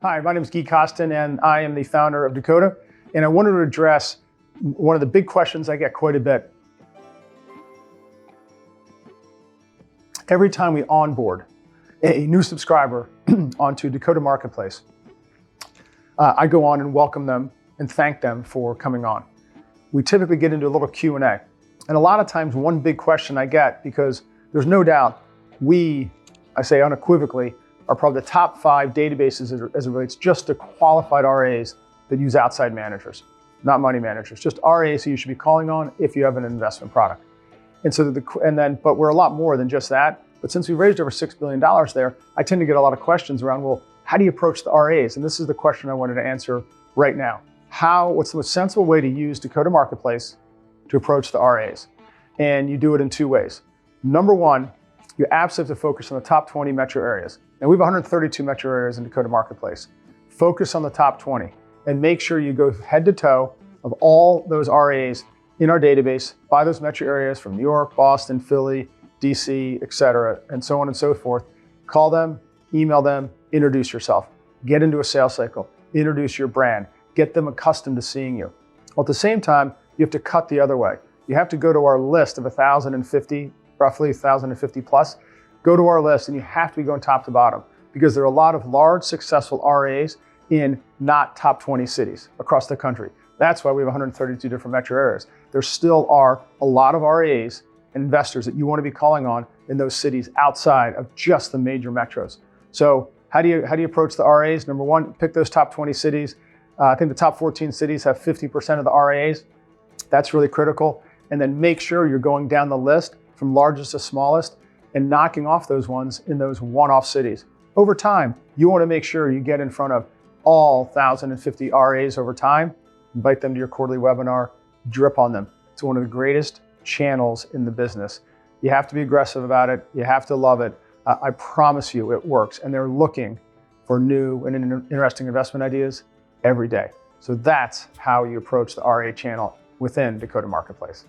Hi, my name is Guy Costin, and I am the founder of Dakota. And I wanted to address one of the big questions I get quite a bit. Every time we onboard a new subscriber onto Dakota Marketplace, I go on and welcome them and thank them for coming on. We typically get into a little Q&A. And a lot of times, one big question I get, because there's no doubt I say unequivocally, are probably the top 5 databases as it relates just to qualified RIAs that use outside managers, not money managers, just RIAs who you should be calling on if you have an investment product. But we're a lot more than just that. But since we raised over $6 billion there, I tend to get a lot of questions around, well, how do you approach the RIAs? And this is the question I wanted to answer right now. What's the most sensible way to use Dakota Marketplace to approach the RIAs? And you do it in 2 ways. Number 1, you absolutely have to focus on the top 20 metro areas. And we have 132 metro areas in Dakota Marketplace. Focus on the top 20 and make sure you go head to toe of all those RIAs in our database by those metro areas from New York, Boston, Philly, DC, et cetera, and so on and so forth. Call them, email them, introduce yourself, get into a sales cycle, introduce your brand, get them accustomed to seeing you. Well, at the same time, you have to cut the other way. You have to go to our list of 1,050, roughly 1,050 plus. Go to our list and you have to be going top to bottom because there are a lot of large, successful RIAs in not top 20 cities across the country. That's why we have 132 different metro areas. There still are a lot of RIAs and investors that you want to be calling on in those cities outside of just the major metros. So how do you approach the RIAs? Number 1, pick those top 20 cities. I think the top 14 cities have 50% of the RIAs. That's really critical. And then make sure you're going down the list from largest to smallest and knocking off those ones in those one-off cities. Over time, you want to make sure you get in front of all 1,050 RIAs over time, invite them to your quarterly webinar, drip on them. It's one of the greatest channels in the business. You have to be aggressive about it. You have to love it. I promise you it works. And they're looking for new and interesting investment ideas every day. So that's how you approach the RIA channel within Dakota Marketplace.